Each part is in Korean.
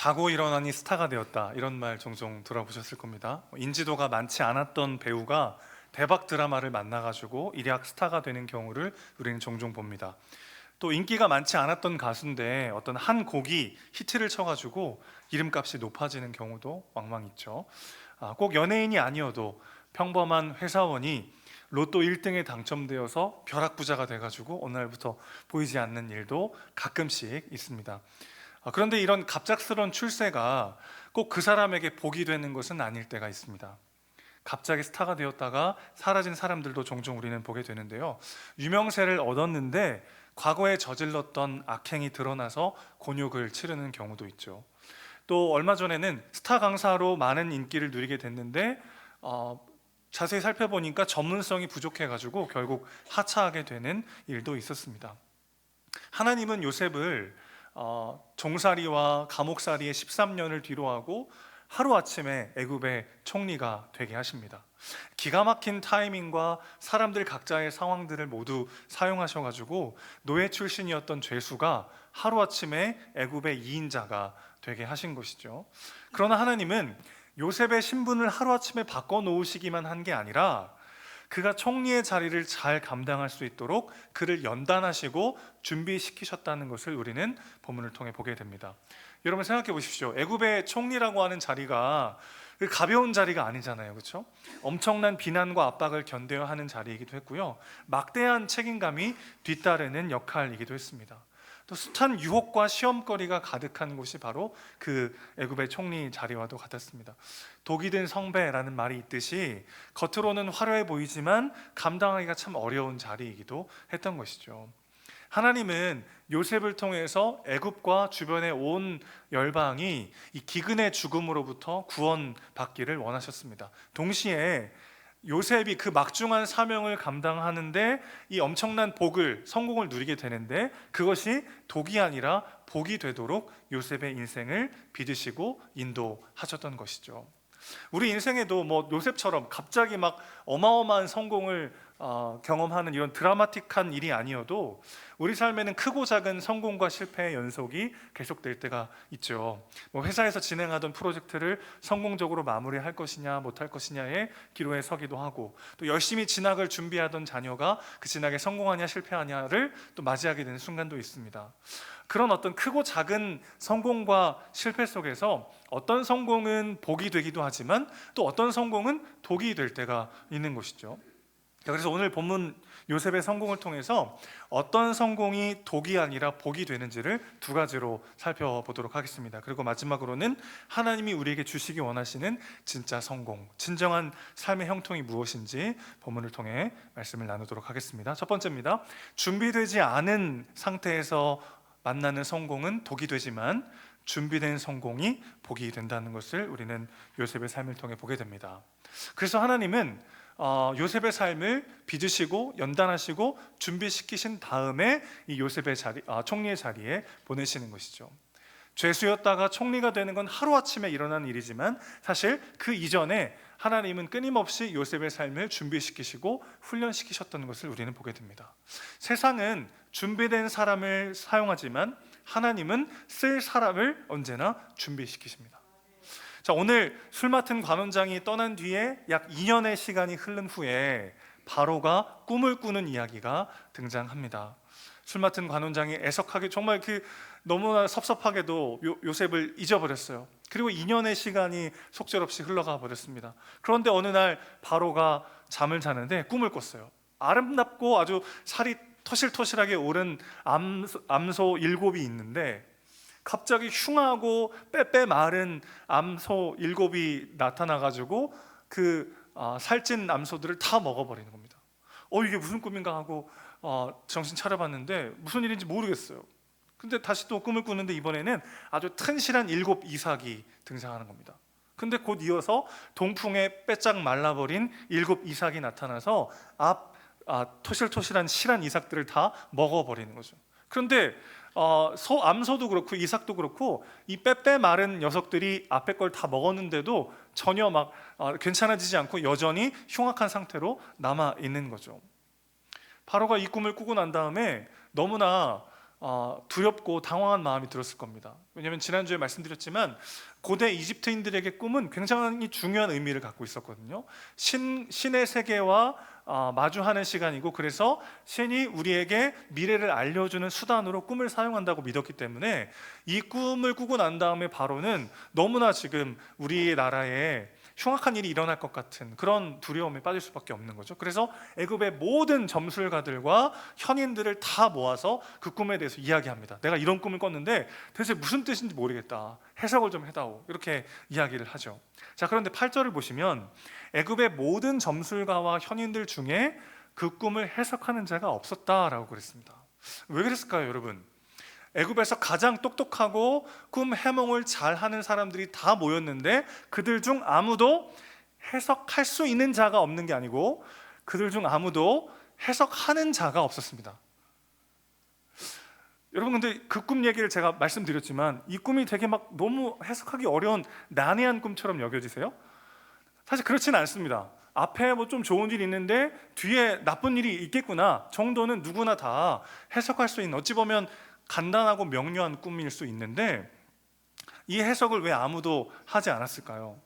자고 일어나니 스타가 되었다, 이런 말 종종 들어보셨을 겁니다. 인지도가 많지 않았던 배우가 대박 드라마를 만나가지고 일약 스타가 되는 경우를 우리는 종종 봅니다. 또 인기가 많지 않았던 가수인데 어떤 한 곡이 히트를 쳐가지고 이름값이 높아지는 경우도 왕왕 있죠. 꼭 연예인이 아니어도 평범한 회사원이 로또 1등에 당첨되어서 벼락부자가 돼가지고 어느 날부터 보이지 않는 일도 가끔씩 있습니다. 그런데 이런 갑작스러운 출세가 꼭 그 사람에게 복이 되는 것은 아닐 때가 있습니다. 갑자기 스타가 되었다가 사라진 사람들도 종종 우리는 보게 되는데요. 유명세를 얻었는데 과거에 저질렀던 악행이 드러나서 곤욕을 치르는 경우도 있죠. 또 얼마 전에는 스타 강사로 많은 인기를 누리게 됐는데 자세히 살펴보니까 전문성이 부족해가지고 결국 하차하게 되는 일도 있었습니다. 하나님은 요셉을 종살이와 감옥살이의 13년을 뒤로하고 하루아침에 애굽의 총리가 되게 하십니다. 기가 막힌 타이밍과 사람들 각자의 상황들을 모두 사용하셔가지고 노예 출신이었던 죄수가 하루아침에 애굽의 2인자가 되게 하신 것이죠. 그러나 하나님은 요셉의 신분을 하루아침에 바꿔놓으시기만 한 게 아니라 그가 총리의 자리를 잘 감당할 수 있도록 그를 연단하시고 준비시키셨다는 것을 우리는 본문을 통해 보게 됩니다. 여러분 생각해 보십시오. 애굽의 총리라고 하는 자리가 가벼운 자리가 아니잖아요, 그렇죠? 엄청난 비난과 압박을 견뎌야 하는 자리이기도 했고요, 막대한 책임감이 뒤따르는 역할이기도 했습니다. 또 숱한 유혹과 시험거리가 가득한 곳이 바로 그 애굽의 총리 자리와도 같았습니다. 독이 든 성배라는 말이 있듯이 겉으로는 화려해 보이지만 감당하기가 참 어려운 자리이기도 했던 것이죠. 하나님은 요셉을 통해서 애굽과 주변의 온 열방이 이 기근의 죽음으로부터 구원받기를 원하셨습니다. 동시에 요셉이 그 막중한 사명을 감당하는데 이 엄청난 복을, 성공을 누리게 되는데 그것이 독이 아니라 복이 되도록 요셉의 인생을 빚으시고 인도하셨던 것이죠. 우리 인생에도 요셉처럼 갑자기 막 어마어마한 성공을 경험하는 이런 드라마틱한 일이 아니어도 우리 삶에는 크고 작은 성공과 실패의 연속이 계속될 때가 있죠. 회사에서 진행하던 프로젝트를 성공적으로 마무리할 것이냐 못할 것이냐의 기로에 서기도 하고, 또 열심히 진학을 준비하던 자녀가 그 진학에 성공하냐 실패하냐를 또 맞이하게 되는 순간도 있습니다. 그런 어떤 크고 작은 성공과 실패 속에서 어떤 성공은 복이 되기도 하지만 또 어떤 성공은 독이 될 때가 있는 것이죠. 그래서 오늘 본문 요셉의 성공을 통해서 어떤 성공이 독이 아니라 복이 되는지를 두 가지로 살펴보도록 하겠습니다. 그리고 마지막으로는 하나님이 우리에게 주시기 원하시는 진짜 성공, 진정한 삶의 형통이 무엇인지 본문을 통해 말씀을 나누도록 하겠습니다. 첫 번째입니다. 준비되지 않은 상태에서 만나는 성공은 독이 되지만 준비된 성공이 복이 된다는 것을 우리는 요셉의 삶을 통해 보게 됩니다. 그래서 하나님은 요셉의 삶을 빚으시고 연단하시고 준비시키신 다음에 이 요셉의 자리, 총리의 자리에 보내시는 것이죠. 죄수였다가 총리가 되는 건 하루아침에 일어난 일이지만 사실 그 이전에 하나님은 끊임없이 요셉의 삶을 준비시키시고 훈련시키셨던 것을 우리는 보게 됩니다. 세상은 준비된 사람을 사용하지만 하나님은 쓸 사람을 언제나 준비시키십니다. 자, 오늘 술 맡은 관원장이 떠난 뒤에 약 2년의 시간이 흐른 후에 바로가 꿈을 꾸는 이야기가 등장합니다. 술 맡은 관원장이 애석하게 정말 너무나 섭섭하게도 요셉을 잊어버렸어요. 그리고 2년의 시간이 속절없이 흘러가 버렸습니다. 그런데 어느 날 바로가 잠을 자는데 꿈을 꿨어요. 아름답고 아주 살이 토실토실하게 오른 암소 7이 있는데 갑자기 흉하고 빼빼 마른 암소 7이 나타나가지고 살찐 암소들을 다 먹어버리는 겁니다. 이게 무슨 꿈인가 하고 정신 차려봤는데 무슨 일인지 모르겠어요. 근데 다시 또 꿈을 꾸는데 이번에는 아주 튼실한 7 이삭이 등장하는 겁니다. 근데 곧 이어서 동풍에 빼짝 말라버린 7 이삭이 나타나서 토실토실한 실한 이삭들을 다 먹어버리는 거죠. 그런데 암소도 그렇고 이삭도 그렇고 이 빼빼 마른 녀석들이 앞에 걸 다 먹었는데도 전혀 괜찮아지지 않고 여전히 흉악한 상태로 남아 있는 거죠. 바로가 이 꿈을 꾸고 난 다음에 너무나 두렵고 당황한 마음이 들었을 겁니다. 왜냐하면 지난주에 말씀드렸지만 고대 이집트인들에게 꿈은 굉장히 중요한 의미를 갖고 있었거든요. 신의 세계와 마주하는 시간이고, 그래서 신이 우리에게 미래를 알려주는 수단으로 꿈을 사용한다고 믿었기 때문에 이 꿈을 꾸고 난 다음에 바로는 너무나 지금 우리 나라에 흉악한 일이 일어날 것 같은 그런 두려움에 빠질 수밖에 없는 거죠. 그래서 애굽의 모든 점술가들과 현인들을 다 모아서 그 꿈에 대해서 이야기합니다. 내가 이런 꿈을 꿨는데 대체 무슨 뜻인지 모르겠다, 해석을 좀 해다오, 이렇게 이야기를 하죠. 자, 그런데 8절을 보시면 애굽의 모든 점술가와 현인들 중에 그 꿈을 해석하는 자가 없었다라고 그랬습니다. 왜 그랬을까요, 여러분? 애굽에서 가장 똑똑하고 꿈 해몽을 잘하는 사람들이 다 모였는데 그들 중 아무도 해석할 수 있는 자가 없는 게 아니고 그들 중 아무도 해석하는 자가 없었습니다. 여러분, 근데 그 꿈 얘기를 제가 말씀드렸지만 이 꿈이 되게 막 너무 해석하기 어려운 난해한 꿈처럼 여겨지세요? 사실 그렇지는 않습니다. 앞에 뭐 좀 좋은 일이 있는데 뒤에 나쁜 일이 있겠구나 정도는 누구나 다 해석할 수 있는, 어찌 보면 간단하고 명료한 꿈일 수 있는데 이 해석을 왜 아무도 하지 않았을까요?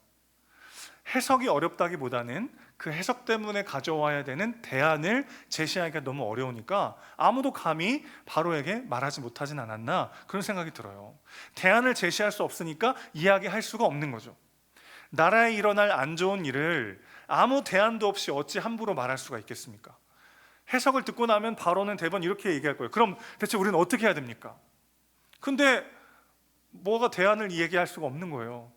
해석이 어렵다기보다는 그 해석 때문에 가져와야 되는 대안을 제시하기가 너무 어려우니까 아무도 감히 바로에게 말하지 못하진 않았나, 그런 생각이 들어요. 대안을 제시할 수 없으니까 이야기할 수가 없는 거죠. 나라에 일어날 안 좋은 일을 아무 대안도 없이 어찌 함부로 말할 수가 있겠습니까? 해석을 듣고 나면 바로는 대번 이렇게 얘기할 거예요. 그럼 대체 우리는 어떻게 해야 됩니까? 근데 뭐가 대안을 얘기할 수가 없는 거예요.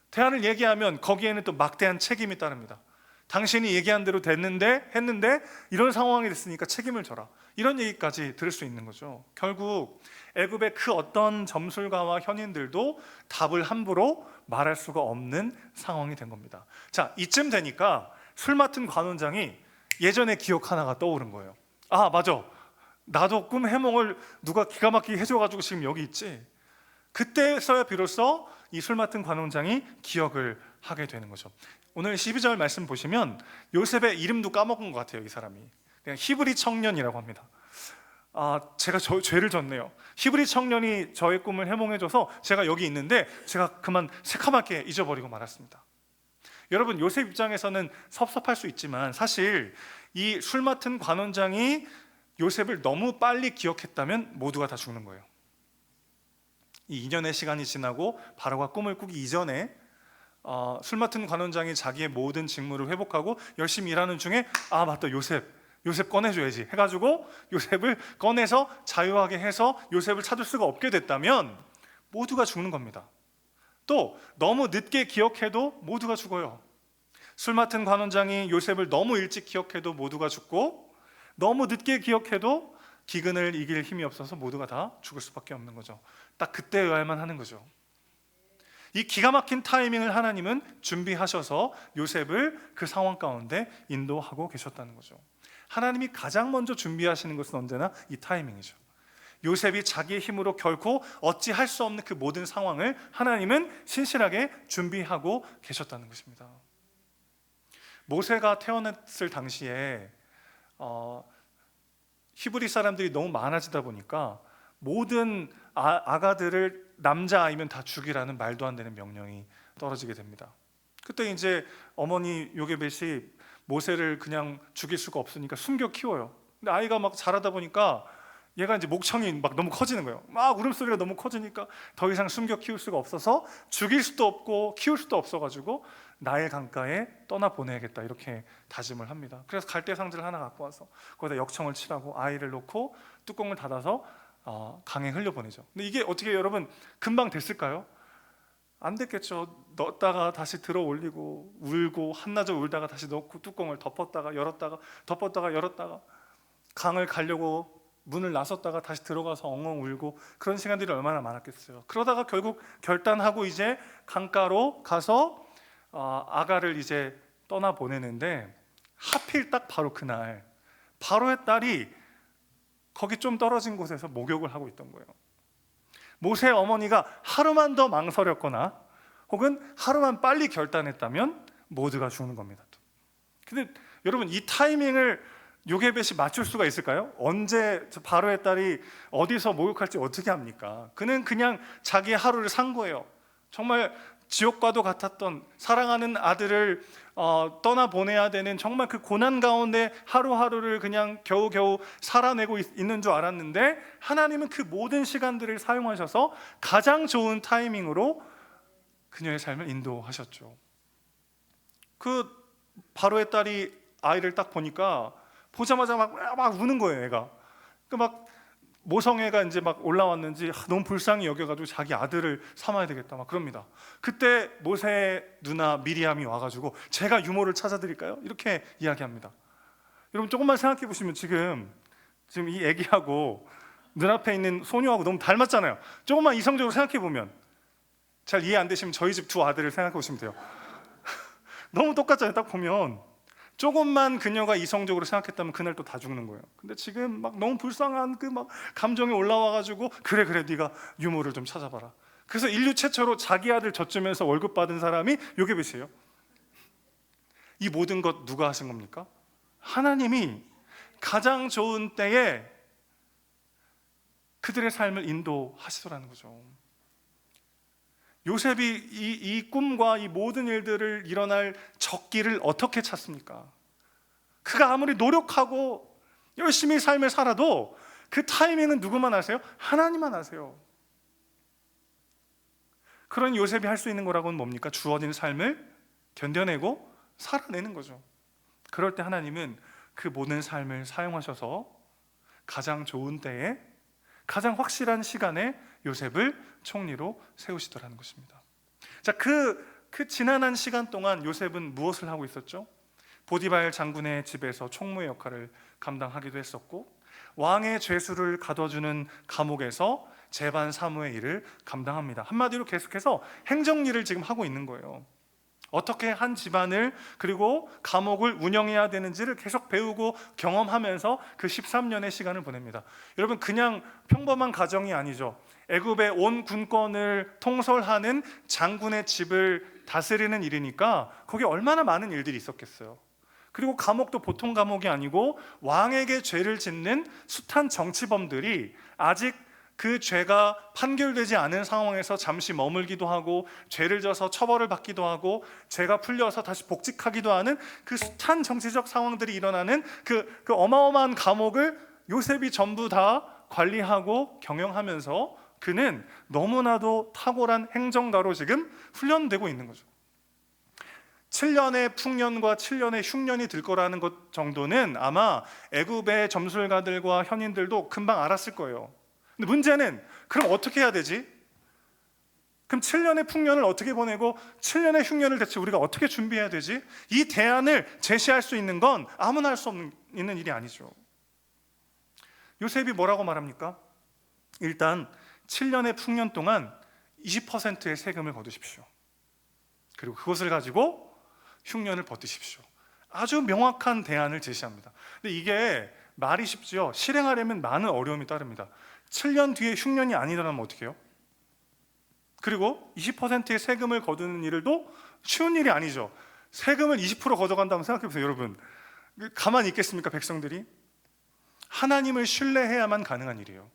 대안을 얘기하면 거기에는 또 막대한 책임이 따릅니다. 당신이 얘기한 대로 했는데 이런 상황이 됐으니까 책임을 져라, 이런 얘기까지 들을 수 있는 거죠. 결국 애굽의 그 어떤 점술가와 현인들도 답을 함부로 말할 수가 없는 상황이 된 겁니다. 자, 이쯤 되니까 술 맡은 관원장이 예전의 기억 하나가 떠오른 거예요. 아, 맞아, 나도 꿈 해몽을 누가 기가 막히게 해줘가지고 지금 여기 있지. 그때서야 비로소 이 술 맡은 관원장이 기억을 하게 되는 거죠. 오늘 12절 말씀 보시면 요셉의 이름도 까먹은 것 같아요. 이 사람이 그냥 히브리 청년이라고 합니다. 제가 죄를 졌네요. 히브리 청년이 저의 꿈을 해몽해줘서 제가 여기 있는데 제가 그만 새카맣게 잊어버리고 말았습니다. 여러분, 요셉 입장에서는 섭섭할 수 있지만 사실 이 술 맡은 관원장이 요셉을 너무 빨리 기억했다면 모두가 다 죽는 거예요. 이 2년의 시간이 지나고 바로가 꿈을 꾸기 이전에 술 맡은 관원장이 자기의 모든 직무를 회복하고 열심히 일하는 중에 맞다, 요셉 꺼내줘야지 해가지고 요셉을 꺼내서 자유하게 해서 요셉을 찾을 수가 없게 됐다면 모두가 죽는 겁니다. 또 너무 늦게 기억해도 모두가 죽어요. 술 맡은 관원장이 요셉을 너무 일찍 기억해도 모두가 죽고, 너무 늦게 기억해도 기근을 이길 힘이 없어서 모두가 다 죽을 수밖에 없는 거죠. 딱 그때여야만 하는 거죠. 이 기가 막힌 타이밍을 하나님은 준비하셔서 요셉을 그 상황 가운데 인도하고 계셨다는 거죠. 하나님이 가장 먼저 준비하시는 것은 언제나 이 타이밍이죠. 요셉이 자기의 힘으로 결코 어찌할 수 없는 그 모든 상황을 하나님은 신실하게 준비하고 계셨다는 것입니다. 모세가 태어났을 당시에 히브리 사람들이 너무 많아지다 보니까 모든 아가들을 남자아이면 다 죽이라는 말도 안 되는 명령이 떨어지게 됩니다. 그때 이제 어머니 요게벳이 모세를 그냥 죽일 수가 없으니까 숨겨 키워요. 근데 아이가 막 자라다 보니까 얘가 이제 목청이 막 너무 커지는 거예요. 막 울음소리가 너무 커지니까 더 이상 숨겨 키울 수가 없어서 죽일 수도 없고 키울 수도 없어가지고 나일 강가에 떠나 보내야겠다, 이렇게 다짐을 합니다. 그래서 갈대 상자를 하나 갖고 와서 거기다 역청을 칠하고 아이를 놓고 뚜껑을 닫아서 강에 흘려보내죠. 근데 이게 어떻게 여러분 금방 됐을까요? 안 됐겠죠. 넣었다가 다시 들어 올리고 울고 한나절 울다가 다시 넣고 뚜껑을 덮었다가 열었다가 덮었다가 열었다가 강을 가려고 문을 나섰다가 다시 들어가서 엉엉 울고, 그런 시간들이 얼마나 많았겠어요. 그러다가 결국 결단하고 이제 강가로 가서 아가를 이제 떠나 보내는데 하필 딱 바로 그날 바로의 딸이 거기 좀 떨어진 곳에서 목욕을 하고 있던 거예요. 모세의 어머니가 하루만 더 망설였거나 혹은 하루만 빨리 결단했다면 모두가 죽는 겁니다. 근데 여러분, 이 타이밍을 요게벳이 맞출 수가 있을까요? 언제 바로의 딸이 어디서 목욕할지 어떻게 합니까? 그는 그냥 자기의 하루를 산 거예요. 정말 지옥과도 같았던 사랑하는 아들을 떠나보내야 되는 정말 그 고난 가운데 하루하루를 그냥 겨우겨우 살아내고 있는 줄 알았는데, 하나님은 그 모든 시간들을 사용하셔서 가장 좋은 타이밍으로 그녀의 삶을 인도하셨죠. 그 바로의 딸이 아이를 딱 보니까 보자마자 막 우는 거예요. 애가 막 모성애가 이제 막 올라왔는지 너무 불쌍히 여겨가지고 자기 아들을 삼아야 되겠다 막 그럽니다. 그때 모세의 누나 미리암이 와가지고 제가 유모를 찾아드릴까요? 이렇게 이야기합니다. 여러분 조금만 생각해 보시면 지금 이 애기하고 눈앞에 있는 소녀하고 너무 닮았잖아요. 조금만 이성적으로 생각해 보면, 잘 이해 안 되시면 저희 집 두 아들을 생각해 보시면 돼요. 너무 똑같잖아요. 딱 보면 조금만 그녀가 이성적으로 생각했다면 그날 또 다 죽는 거예요. 근데 지금 막 너무 불쌍한 그 막 감정이 올라와가지고 그래 네가 유모를 좀 찾아봐라. 그래서 인류 최초로 자기 아들 젖주면서 월급 받은 사람이 요게벳이에요. 이 모든 것 누가 하신 겁니까? 하나님이 가장 좋은 때에 그들의 삶을 인도하시더라는 거죠. 요셉이 이 꿈과 이 모든 일들을 일어날 적기를 어떻게 찾습니까? 그가 아무리 노력하고 열심히 삶을 살아도 그 타이밍은 누구만 아세요? 하나님만 아세요. 그런 요셉이 할 수 있는 거라고는 뭡니까? 주어진 삶을 견뎌내고 살아내는 거죠. 그럴 때 하나님은 그 모든 삶을 사용하셔서 가장 좋은 때에 가장 확실한 시간에 요셉을 총리로 세우시더라는 것입니다. 자, 그 지난한 시간 동안 요셉은 무엇을 하고 있었죠? 보디발 장군의 집에서 총무의 역할을 감당하기도 했었고, 왕의 죄수를 가둬주는 감옥에서 재반 사무의 일을 감당합니다. 한마디로 계속해서 행정일을 지금 하고 있는 거예요. 어떻게 한 집안을 그리고 감옥을 운영해야 되는지를 계속 배우고 경험하면서 그 13년의 시간을 보냅니다. 여러분, 그냥 평범한 가정이 아니죠. 애굽의 온 군권을 통솔하는 장군의 집을 다스리는 일이니까 거기에 얼마나 많은 일들이 있었겠어요. 그리고 감옥도 보통 감옥이 아니고 왕에게 죄를 짓는 숱한 정치범들이 아직 그 죄가 판결되지 않은 상황에서 잠시 머물기도 하고, 죄를 져서 처벌을 받기도 하고, 죄가 풀려서 다시 복직하기도 하는 그 숱한 정치적 상황들이 일어나는 그 어마어마한 감옥을 요셉이 전부 다 관리하고 경영하면서 그는 너무나도 탁월한 행정가로 지금 훈련되고 있는 거죠. 7년의 풍년과 7년의 흉년이 들 거라는 것 정도는 아마 애굽의 점술가들과 현인들도 금방 알았을 거예요. 근데 문제는 그럼 어떻게 해야 되지? 그럼 7년의 풍년을 어떻게 보내고 7년의 흉년을 대체 우리가 어떻게 준비해야 되지? 이 대안을 제시할 수 있는 건 아무나 할 수 있는 일이 아니죠. 요셉이 뭐라고 말합니까? 일단 7년의 풍년 동안 20%의 세금을 거두십시오. 그리고 그것을 가지고 흉년을 버티십시오. 아주 명확한 대안을 제시합니다. 근데 이게 말이 쉽지요. 실행하려면 많은 어려움이 따릅니다. 7년 뒤에 흉년이 안 일어나면 어떻게 해요? 그리고 20%의 세금을 거두는 일도 쉬운 일이 아니죠. 세금을 20% 걷어간다면 생각해보세요. 여러분, 가만히 있겠습니까? 백성들이? 하나님을 신뢰해야만 가능한 일이에요.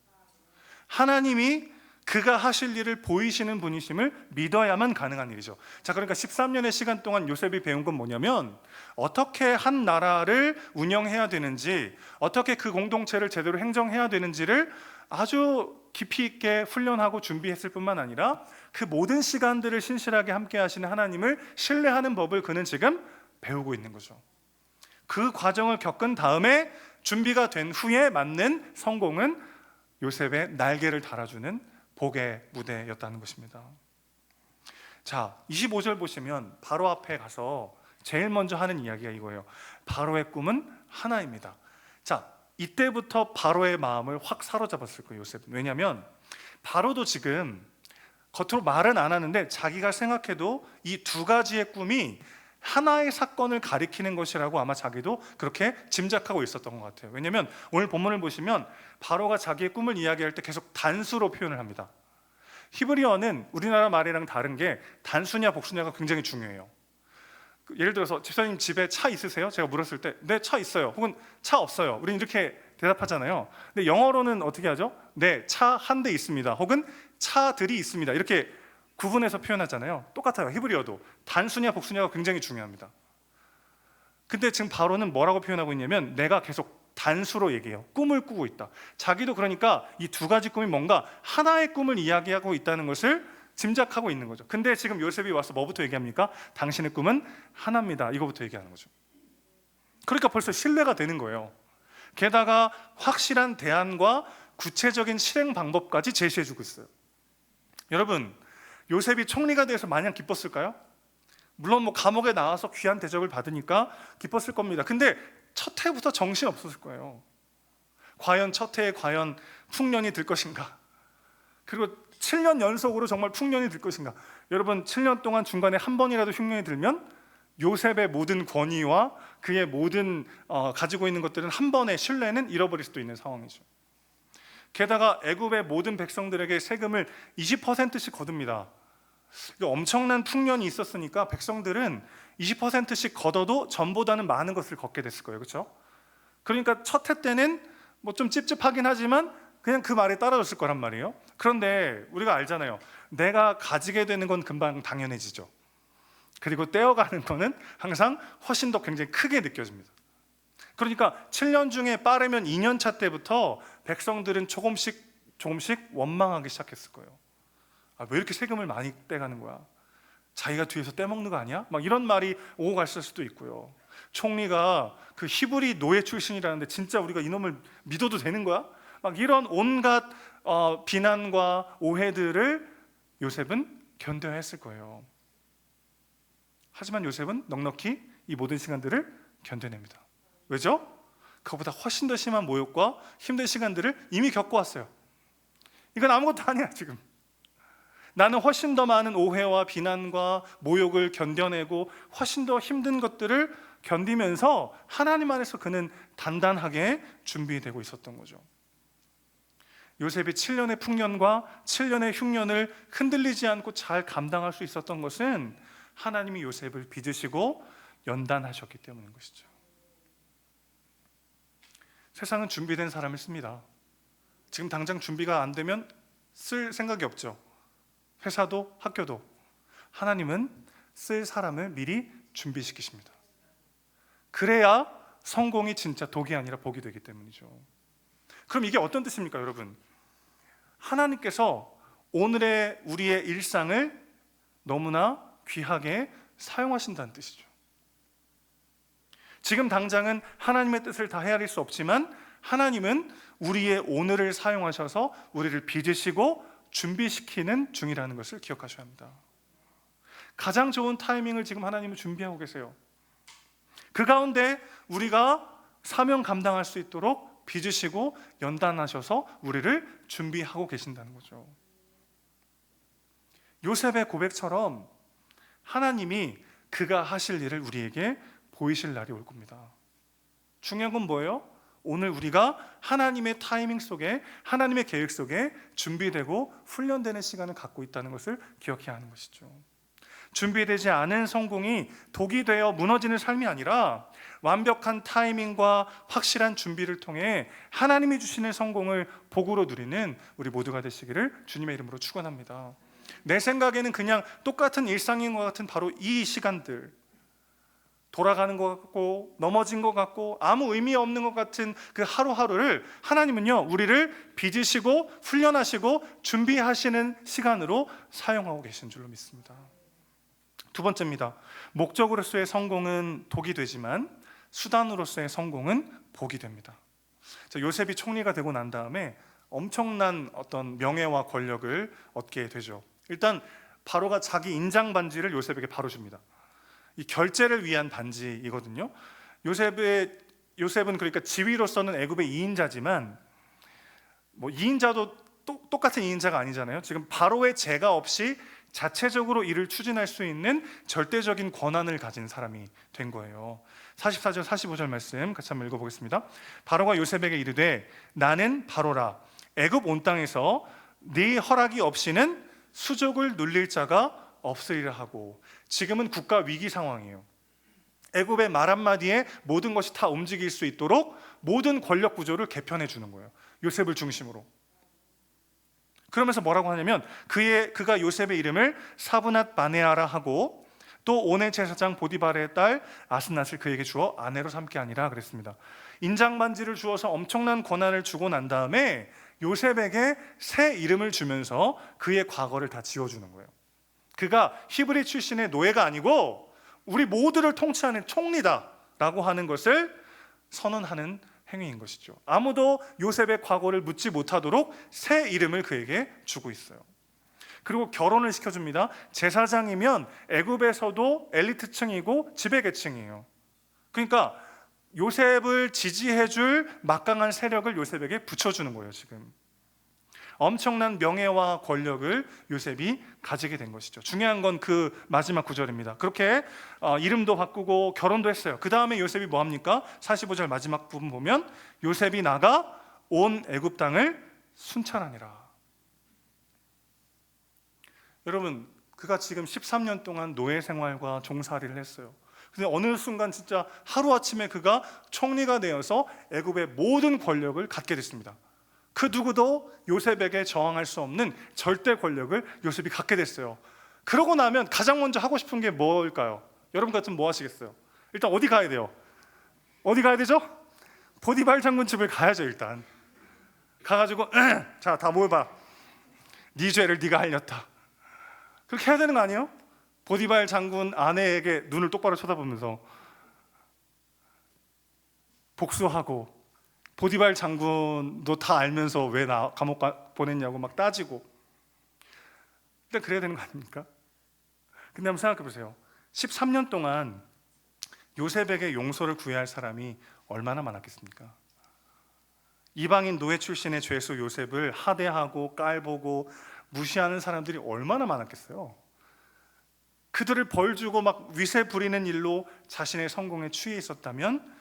하나님이 그가 하실 일을 보이시는 분이심을 믿어야만 가능한 일이죠. 자, 그러니까 13년의 시간 동안 요셉이 배운 건 뭐냐면, 어떻게 한 나라를 운영해야 되는지, 어떻게 그 공동체를 제대로 행정해야 되는지를 아주 깊이 있게 훈련하고 준비했을 뿐만 아니라 그 모든 시간들을 신실하게 함께 하시는 하나님을 신뢰하는 법을 그는 지금 배우고 있는 거죠. 그 과정을 겪은 다음에 준비가 된 후에 맞는 성공은 요셉의 날개를 달아주는 복의 무대였다는 것입니다. 자, 25절 보시면 바로 앞에 가서 제일 먼저 하는 이야기가 이거예요. 바로의 꿈은 하나입니다. 자, 이때부터 바로의 마음을 확 사로잡았을 거예요, 요셉은. 왜냐하면 바로도 지금 겉으로 말은 안 하는데 자기가 생각해도 이 두 가지의 꿈이 하나의 사건을 가리키는 것이라고 아마 자기도 그렇게 짐작하고 있었던 것 같아요. 왜냐하면 오늘 본문을 보시면 바로가 자기의 꿈을 이야기할 때 계속 단수로 표현을 합니다. 히브리어는 우리나라 말이랑 다른 게 단수냐 복수냐가 굉장히 중요해요. 예를 들어서 집사님 집에 차 있으세요? 제가 물었을 때 네, 차 있어요. 혹은 차 없어요. 우리는 이렇게 대답하잖아요. 근데 영어로는 어떻게 하죠? 네, 차 한 대 있습니다. 혹은 차들이 있습니다. 이렇게 구분해서 표현하잖아요. 똑같아요. 히브리어도 단수냐 복수냐가 굉장히 중요합니다. 근데 지금 바로는 뭐라고 표현하고 있냐면 내가 계속 단수로 얘기해요. 꿈을 꾸고 있다. 자기도 그러니까 이 두 가지 꿈이 뭔가 하나의 꿈을 이야기하고 있다는 것을 짐작하고 있는 거죠. 근데 지금 요셉이 와서 뭐부터 얘기합니까? 당신의 꿈은 하나입니다. 이거부터 얘기하는 거죠. 그러니까 벌써 신뢰가 되는 거예요. 게다가 확실한 대안과 구체적인 실행 방법까지 제시해주고 있어요. 여러분, 요셉이 총리가 돼서 마냥 기뻤을까요? 물론 뭐 감옥에 나와서 귀한 대접을 받으니까 기뻤을 겁니다. 근데 첫 해부터 정신 없었을 거예요. 과연 첫 해에 과연 풍년이 들 것인가? 그리고 7년 연속으로 정말 풍년이 들 것인가? 여러분, 7년 동안 중간에 한 번이라도 흉년이 들면 요셉의 모든 권위와 그의 모든 가지고 있는 것들은 한 번의 신뢰는 잃어버릴 수도 있는 상황이죠. 게다가 애굽의 모든 백성들에게 세금을 20%씩 거둡니다. 엄청난 풍년이 있었으니까 백성들은 20%씩 걷어도 전보다는 많은 것을 걷게 됐을 거예요. 그렇죠? 그러니까 첫 해 때는 뭐 좀 찝찝하긴 하지만 그냥 그 말에 따라줬을 거란 말이에요. 그런데 우리가 알잖아요. 내가 가지게 되는 건 금방 당연해지죠. 그리고 떼어가는 거는 항상 훨씬 더 굉장히 크게 느껴집니다. 그러니까 7년 중에 빠르면 2년 차 때부터 백성들은 조금씩 원망하기 시작했을 거예요. 왜 이렇게 세금을 많이 떼가는 거야? 자기가 뒤에서 떼먹는 거 아니야? 막 이런 말이 오고 갔을 수도 있고요. 총리가 그 히브리 노예 출신이라는데 진짜 우리가 이놈을 믿어도 되는 거야? 막 이런 온갖 비난과 오해들을 요셉은 견뎌야 했을 거예요. 하지만 요셉은 넉넉히 이 모든 시간들을 견뎌냅니다. 왜죠? 그보다 훨씬 더 심한 모욕과 힘든 시간들을 이미 겪어왔어요. 이건 아무것도 아니야 지금. 나는 훨씬 더 많은 오해와 비난과 모욕을 견뎌내고 훨씬 더 힘든 것들을 견디면서 하나님 안에서 그는 단단하게 준비되고 있었던 거죠. 요셉이 7년의 풍년과 7년의 흉년을 흔들리지 않고 잘 감당할 수 있었던 것은 하나님이 요셉을 빚으시고 연단하셨기 때문인 것이죠. 세상은 준비된 사람을 씁니다. 지금 당장 준비가 안 되면 쓸 생각이 없죠. 회사도 학교도. 하나님은 쓸 사람을 미리 준비시키십니다. 그래야 성공이 진짜 독이 아니라 복이 되기 때문이죠. 그럼 이게 어떤 뜻입니까, 여러분? 하나님께서 오늘의 우리의 일상을 너무나 귀하게 사용하신다는 뜻이죠. 지금 당장은 하나님의 뜻을 다 헤아릴 수 없지만 하나님은 우리의 오늘을 사용하셔서 우리를 빚으시고 준비시키는 중이라는 것을 기억하셔야 합니다. 가장 좋은 타이밍을 지금 하나님은 준비하고 계세요. 그 가운데 우리가 사명 감당할 수 있도록 빚으시고 연단하셔서 우리를 준비하고 계신다는 거죠. 요셉의 고백처럼 하나님이 그가 하실 일을 우리에게 보이실 날이 올 겁니다. 중요한 건 뭐예요? 오늘 우리가 하나님의 타이밍 속에, 하나님의 계획 속에 준비되고 훈련되는 시간을 갖고 있다는 것을 기억해야 하는 것이죠. 준비되지 않은 성공이 독이 되어 무너지는 삶이 아니라 완벽한 타이밍과 확실한 준비를 통해 하나님이 주시는 성공을 복으로 누리는 우리 모두가 되시기를 주님의 이름으로 축원합니다. 내 생각에는 그냥 똑같은 일상인 것 같은 바로 이 시간들, 돌아가는 것 같고 넘어진 것 같고 아무 의미 없는 것 같은 그 하루하루를 하나님은요 우리를 빚으시고 훈련하시고 준비하시는 시간으로 사용하고 계신 줄로 믿습니다. 두 번째입니다. 목적으로서의 성공은 독이 되지만 수단으로서의 성공은 복이 됩니다. 요셉이 총리가 되고 난 다음에 엄청난 어떤 명예와 권력을 얻게 되죠. 일단 바로가 자기 인장 반지를 요셉에게 바로 줍니다. 이 결제를 위한 반지이거든요. 요셉은 그러니까 지위로서는 애굽의 2인자지만 뭐 2인자도 똑같은 2인자가 아니잖아요. 지금 바로의 제가 없이 자체적으로 일을 추진할 수 있는 절대적인 권한을 가진 사람이 된 거예요. 44절 45절 말씀 같이 한번 읽어보겠습니다. 바로가 요셉에게 이르되 나는 바로라 애굽 온 땅에서 네 허락이 없이는 수족을 눌릴 자가 없으리라 하고. 지금은 국가 위기 상황이에요. 애굽의 말 한마디에 모든 것이 다 움직일 수 있도록 모든 권력 구조를 개편해 주는 거예요. 요셉을 중심으로. 그러면서 뭐라고 하냐면 그가 요셉의 이름을 사브낫 바네아라 하고 또 온의 제사장 보디발의 딸 아스낫을 그에게 주어 아내로 삼게 하니라 그랬습니다. 인장 반지를 주어서 엄청난 권한을 주고 난 다음에 요셉에게 새 이름을 주면서 그의 과거를 다 지워주는 거예요. 그가 히브리 출신의 노예가 아니고 우리 모두를 통치하는 총리다 라고 하는 것을 선언하는 행위인 것이죠. 아무도 요셉의 과거를 묻지 못하도록 새 이름을 그에게 주고 있어요. 그리고 결혼을 시켜줍니다. 제사장이면 애굽에서도 엘리트층이고 지배계층이에요. 그러니까 요셉을 지지해줄 막강한 세력을 요셉에게 붙여주는 거예요. 지금 엄청난 명예와 권력을 요셉이 가지게 된 것이죠. 중요한 건 그 마지막 구절입니다. 그렇게 이름도 바꾸고 결혼도 했어요. 그 다음에 요셉이 뭐 합니까? 45절 마지막 부분 보면 요셉이 나가 온 애굽 땅을 순찰하니라. 여러분, 그가 지금 13년 동안 노예 생활과 종살이를 했어요. 근데 어느 순간 진짜 하루아침에 그가 총리가 되어서 애굽의 모든 권력을 갖게 됐습니다. 그 누구도 요셉에게 저항할 수 없는 절대 권력을 요셉이 갖게 됐어요. 그러고 나면 가장 먼저 하고 싶은 게 뭘까요? 여러분 같으면 뭐 하시겠어요? 일단 어디 가야 돼요? 어디 가야 되죠? 보디발 장군 집을 가야죠. 일단 가가지고 자, 다 모여봐. 네 죄를 네가 알렸다. 그렇게 해야 되는 거 아니에요? 보디발 장군 아내에게 눈을 똑바로 쳐다보면서 복수하고, 보디발 장군도 다 알면서 왜 나 감옥 보냈냐고 막 따지고. 일단 그래야 되는 거 아닙니까? 근데 한번 생각해 보세요. 13년 동안 요셉에게 용서를 구해야 할 사람이 얼마나 많았겠습니까? 이방인 노예 출신의 죄수 요셉을 하대하고 깔보고 무시하는 사람들이 얼마나 많았겠어요. 그들을 벌주고 막 위세 부리는 일로 자신의 성공에 취해 있었다면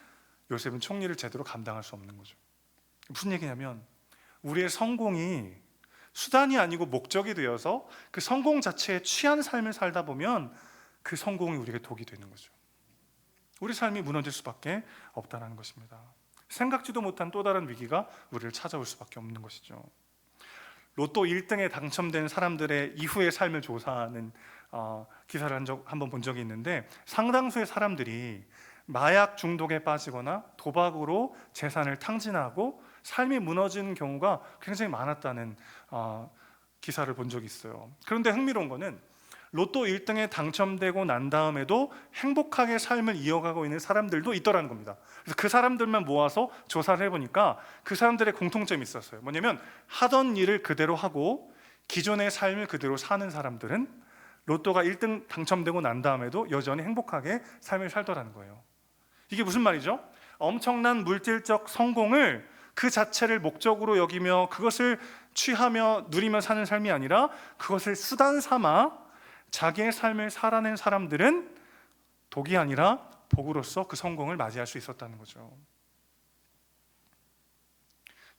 요셉은 총리를 제대로 감당할 수 없는 거죠. 무슨 얘기냐면 우리의 성공이 수단이 아니고 목적이 되어서 그 성공 자체에 취한 삶을 살다 보면 그 성공이 우리에게 독이 되는 거죠. 우리 삶이 무너질 수밖에 없다는 것입니다. 생각지도 못한 또 다른 위기가 우리를 찾아올 수밖에 없는 것이죠. 로또 1등에 당첨된 사람들의 이후의 삶을 조사하는 기사를 한번 본 적이 있는데, 상당수의 사람들이 마약 중독에 빠지거나 도박으로 재산을 탕진하고 삶이 무너지는 경우가 굉장히 많았다는 기사를 본 적이 있어요. 그런데 흥미로운 거는 로또 1등에 당첨되고 난 다음에도 행복하게 삶을 이어가고 있는 사람들도 있더라는 겁니다. 그래서 그 사람들만 모아서 조사를 해보니까 그 사람들의 공통점이 있었어요. 뭐냐면 하던 일을 그대로 하고 기존의 삶을 그대로 사는 사람들은 로또가 1등 당첨되고 난 다음에도 여전히 행복하게 삶을 살더라는 거예요. 이게 무슨 말이죠? 엄청난 물질적 성공을 그 자체를 목적으로 여기며 그것을 취하며 누리며 사는 삶이 아니라 그것을 수단 삼아 자기의 삶을 살아낸 사람들은 독이 아니라 복으로서 그 성공을 맞이할 수 있었다는 거죠.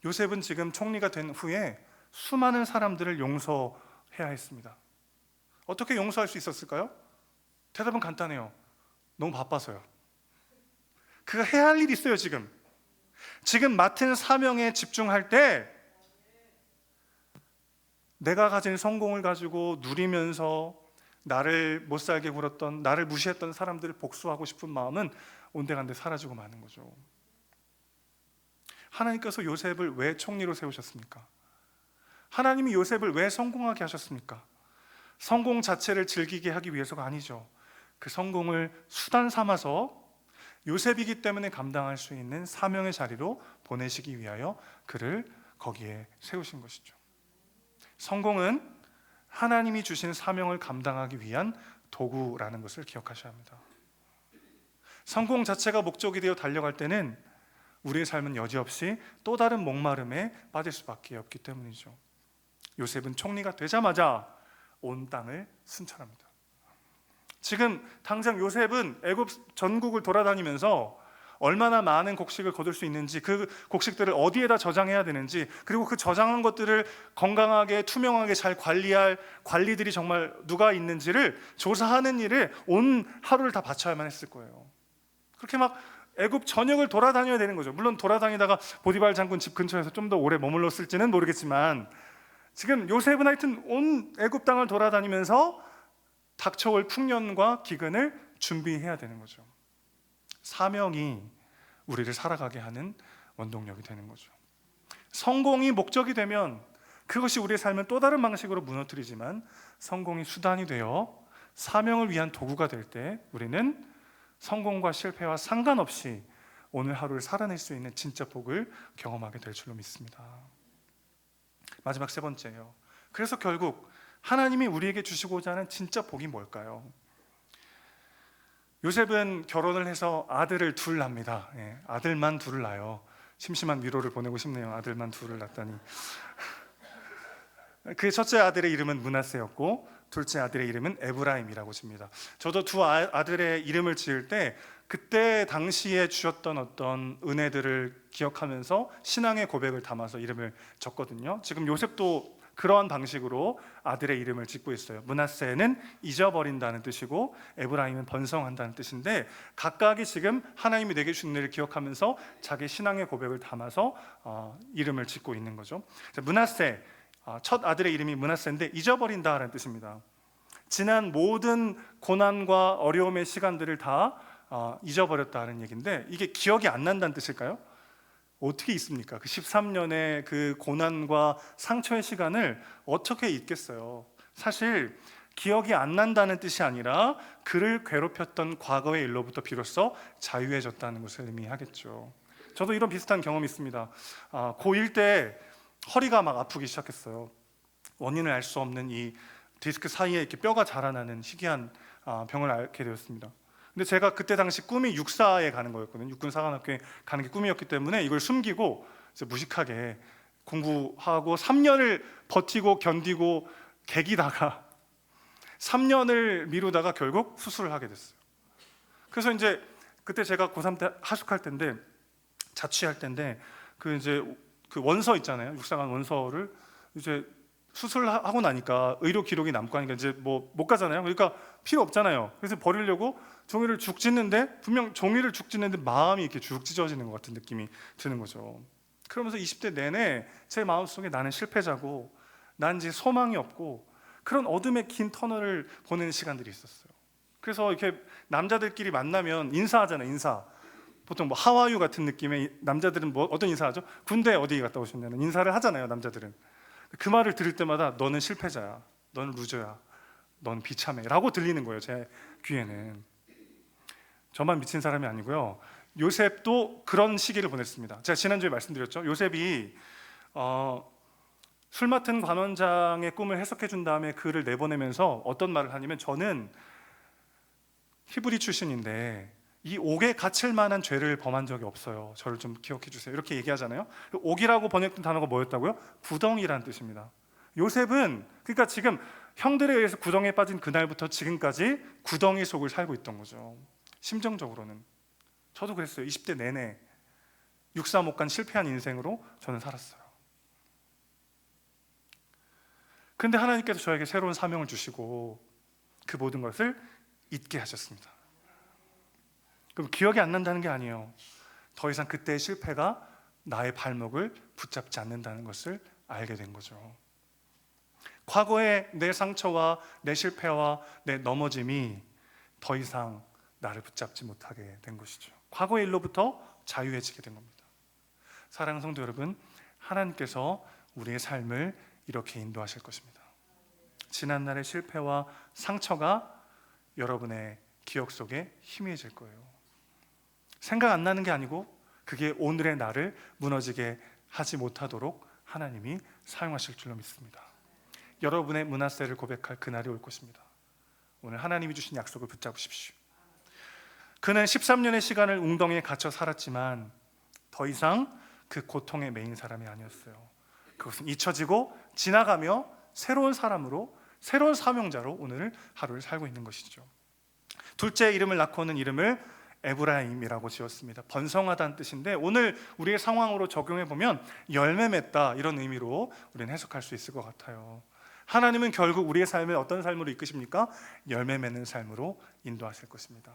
요셉은 지금 총리가 된 후에 수많은 사람들을 용서해야 했습니다. 어떻게 용서할 수 있었을까요? 대답은 간단해요. 너무 바빠서요. 그가 해야 할 일이 있어요. 지금 맡은 사명에 집중할 때 내가 가진 성공을 가지고 누리면서 나를 못 살게 굴었던, 나를 무시했던 사람들을 복수하고 싶은 마음은 온데간데 사라지고 마는 거죠. 하나님께서 요셉을 왜 총리로 세우셨습니까? 하나님이 요셉을 왜 성공하게 하셨습니까? 성공 자체를 즐기게 하기 위해서가 아니죠. 그 성공을 수단 삼아서 요셉이기 때문에 감당할 수 있는 사명의 자리로 보내시기 위하여 그를 거기에 세우신 것이죠. 성공은 하나님이 주신 사명을 감당하기 위한 도구라는 것을 기억하셔야 합니다. 성공 자체가 목적이 되어 달려갈 때는 우리의 삶은 여지없이 또 다른 목마름에 빠질 수밖에 없기 때문이죠. 요셉은 총리가 되자마자 온 땅을 순찰합니다. 지금 당장 요셉은 애굽 전국을 돌아다니면서 얼마나 많은 곡식을 거둘 수 있는지, 그 곡식들을 어디에다 저장해야 되는지, 그리고 그 저장한 것들을 건강하게 투명하게 잘 관리할 관리들이 정말 누가 있는지를 조사하는 일에 온 하루를 다 바쳐야만 했을 거예요. 그렇게 막 애굽 전역을 돌아다녀야 되는 거죠. 물론 돌아다니다가 보디발 장군 집 근처에서 좀 더 오래 머물렀을지는 모르겠지만, 지금 요셉은 하여튼 온 애굽 땅을 돌아다니면서 닥쳐올 풍년과 기근을 준비해야 되는 거죠. 사명이 우리를 살아가게 하는 원동력이 되는 거죠. 성공이 목적이 되면 그것이 우리의 삶을 또 다른 방식으로 무너뜨리지만, 성공이 수단이 되어 사명을 위한 도구가 될 때 우리는 성공과 실패와 상관없이 오늘 하루를 살아낼 수 있는 진짜 복을 경험하게 될 줄로 믿습니다. 마지막 세 번째예요. 그래서 결국 하나님이 우리에게 주시고자 하는 진짜 복이 뭘까요? 요셉은 결혼을 해서 아들을 둘 낳습니다. 아들만 둘을 낳아요. 심심한 위로를 보내고 싶네요. 아들만 둘을 낳다니. 그 첫째 아들의 이름은 므낫세였고 둘째 아들의 이름은 에브라임이라고 집니다. 저도 두 아들의 이름을 지을 때 그때 당시에 주셨던 어떤 은혜들을 기억하면서 신앙의 고백을 담아서 이름을 적거든요. 지금 요셉도 그러한 방식으로 아들의 이름을 짓고 있어요. 므낫세는 잊어버린다는 뜻이고 에브라임은 번성한다는 뜻인데, 각각이 지금 하나님이 내게 주신 은혜를 기억하면서 자기 신앙의 고백을 담아서 이름을 짓고 있는 거죠. 므낫세, 첫 아들의 이름이 므낫세인데 잊어버린다라는 뜻입니다. 지난 모든 고난과 어려움의 시간들을 다 잊어버렸다는 얘기인데, 이게 기억이 안 난다는 뜻일까요? 어떻게 있습니까? 그 13년의 그 고난과 상처의 시간을 어떻게 잊겠어요? 사실 기억이 안 난다는 뜻이 아니라 그를 괴롭혔던 과거의 일로부터 비로소 자유해졌다는 것을 의미하겠죠. 저도 이런 비슷한 경험이 있습니다. 고1 때 허리가 막 아프기 시작했어요. 원인을 알 수 없는 이 디스크 사이에 이렇게 뼈가 자라나는 희귀한 병을 앓게 되었습니다. 근데 제가 그때 당시 꿈이 육사에 가는 거였거든요. 육군사관학교에 가는 게 꿈이었기 때문에 이걸 숨기고 무식하게 공부하고 3년을 버티고 견디고 개기다가 3년을 미루다가 결국 수술을 하게 됐어요. 그래서 이제 그때 제가 고3 때 하숙할 때인데, 자취할 때인데, 그 원서 있잖아요. 육사관 원서를 이제 수술하고 나니까 의료 기록이 남고 하니까 이제 뭐 못 가잖아요. 그러니까 필요 없잖아요. 그래서 버리려고 종이를 죽 찢는데, 분명 종이를 죽 찢는데 마음이 이렇게 죽 찢어지는 것 같은 느낌이 드는 거죠. 그러면서 20대 내내 제 마음속에 나는 실패자고 난 이제 소망이 없고 그런 어둠의 긴 터널을 보내는 시간들이 있었어요. 그래서 이렇게 남자들끼리 만나면 인사하잖아요. 인사. 보통 뭐 하와유 같은 느낌의, 남자들은 뭐 어떤 인사하죠? 군대 어디 갔다 오셨냐는 인사를 하잖아요. 남자들은. 그 말을 들을 때마다 너는 실패자야, 너는 루저야, 넌 비참해 라고 들리는 거예요. 제 귀에는. 저만 미친 사람이 아니고요, 요셉도 그런 시기를 보냈습니다. 제가 지난주에 말씀드렸죠. 요셉이 술 맡은 관원장의 꿈을 해석해 준 다음에 그를 내보내면서 어떤 말을 하냐면, 저는 히브리 출신인데 이 옥에 갇힐 만한 죄를 범한 적이 없어요. 저를 좀 기억해 주세요. 이렇게 얘기하잖아요. 옥이라고 번역된 단어가 뭐였다고요? 구덩이라는 뜻입니다. 요셉은 그러니까 지금 형들에 의해서 구덩이에 빠진 그날부터 지금까지 구덩이 속을 살고 있던 거죠. 심정적으로는. 저도 그랬어요. 20대 내내 육사 못 간 실패한 인생으로 저는 살았어요. 그런데 하나님께서 저에게 새로운 사명을 주시고 그 모든 것을 잊게 하셨습니다. 그럼 기억이 안 난다는 게 아니에요. 더 이상 그때의 실패가 나의 발목을 붙잡지 않는다는 것을 알게 된 거죠. 과거의 내 상처와 내 실패와 내 넘어짐이 더 이상 나를 붙잡지 못하게 된 것이죠. 과거의 일로부터 자유해지게 된 겁니다. 사랑하는 성도 여러분, 하나님께서 우리의 삶을 이렇게 인도하실 것입니다. 지난날의 실패와 상처가 여러분의 기억 속에 희미해질 거예요. 생각 안 나는 게 아니고 그게 오늘의 나를 무너지게 하지 못하도록 하나님이 사용하실 줄로 믿습니다. 여러분의 므낫세를 고백할 그날이 올 것입니다. 오늘 하나님이 주신 약속을 붙잡으십시오. 그는 13년의 시간을 웅덩이에 갇혀 살았지만 더 이상 그 고통에 매인 사람이 아니었어요. 그것은 잊혀지고 지나가며 새로운 사람으로, 새로운 사명자로 오늘 하루를 살고 있는 것이죠. 둘째 이름을 낳고는 이름을 에브라임이라고 지었습니다. 번성하다는 뜻인데, 오늘 우리의 상황으로 적용해 보면 열매 맺다 이런 의미로 우리는 해석할 수 있을 것 같아요. 하나님은 결국 우리의 삶을 어떤 삶으로 이끄십니까? 열매 맺는 삶으로 인도하실 것입니다.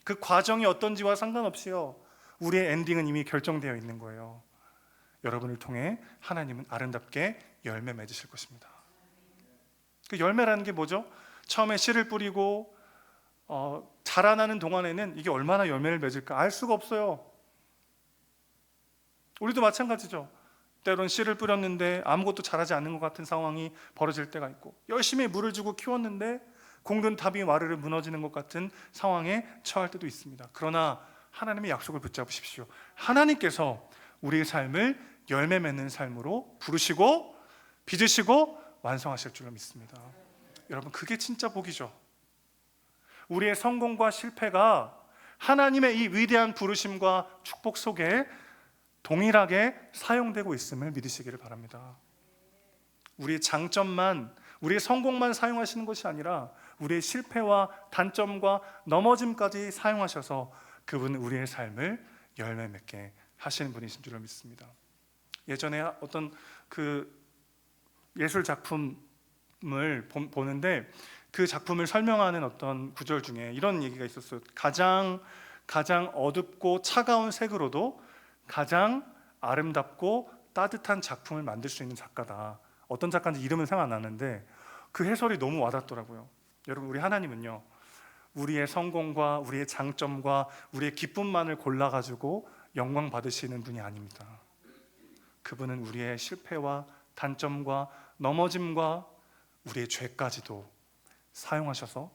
그 과정이 어떤지와 상관없이요, 우리의 엔딩은 이미 결정되어 있는 거예요. 여러분을 통해 하나님은 아름답게 열매 맺으실 것입니다. 그 열매라는 게 뭐죠? 처음에 씨를 뿌리고 자라나는 동안에는 이게 얼마나 열매를 맺을까 알 수가 없어요. 우리도 마찬가지죠. 때론 씨를 뿌렸는데 아무것도 자라지 않는 것 같은 상황이 벌어질 때가 있고, 열심히 물을 주고 키웠는데 공든 답이 와르르 무너지는 것 같은 상황에 처할 때도 있습니다. 그러나 하나님의 약속을 붙잡으십시오. 하나님께서 우리의 삶을 열매 맺는 삶으로 부르시고 빚으시고 완성하실 줄로 믿습니다. 여러분, 그게 진짜 복이죠. 우리의 성공과 실패가 하나님의 이 위대한 부르심과 축복 속에 동일하게 사용되고 있음을 믿으시기를 바랍니다. 우리의 장점만, 우리의 성공만 사용하시는 것이 아니라 우리의 실패와 단점과 넘어짐까지 사용하셔서 그분은 우리의 삶을 열매 맺게 하시는 분이신 줄로 믿습니다. 예전에 어떤 그 예술 작품을 보는데 그 작품을 설명하는 어떤 구절 중에 이런 얘기가 있었어요. 가장 어둡고 차가운 색으로도 가장 아름답고 따뜻한 작품을 만들 수 있는 작가다. 어떤 작가인지 이름은 생각 안 나는데 그 해설이 너무 와닿더라고요. 여러분, 우리 하나님은요, 우리의 성공과 우리의 장점과 우리의 기쁨만을 골라가지고 영광 받으시는 분이 아닙니다. 그분은 우리의 실패와 단점과 넘어짐과 우리의 죄까지도 사용하셔서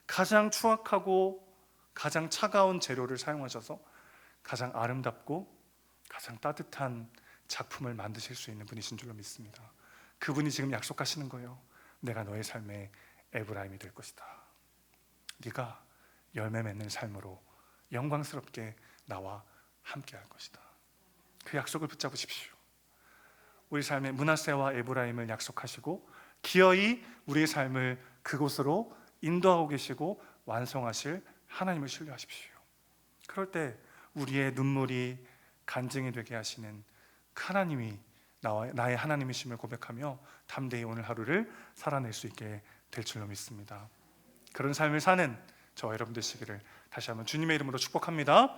가장 추악하고 가장 차가운 재료를 사용하셔서 가장 아름답고 가장 따뜻한 작품을 만드실 수 있는 분이신 줄로 믿습니다. 그분이 지금 약속하시는 거예요. 내가 너의 삶의 에브라임이 될 것이다. 네가 열매 맺는 삶으로 영광스럽게 나와 함께 할 것이다. 그 약속을 붙잡으십시오. 우리 삶의 므낫세와 에브라임을 약속하시고 기어이 우리의 삶을 그곳으로 인도하고 계시고 완성하실 하나님을 신뢰하십시오. 그럴 때 우리의 눈물이 간증이 되게 하시는 하나님이 나의 하나님이심을 고백하며 담대히 오늘 하루를 살아낼 수 있게 될 줄로 믿습니다. 그런 삶을 사는 저와 여러분 되시기를 다시 한번 주님의 이름으로 축복합니다.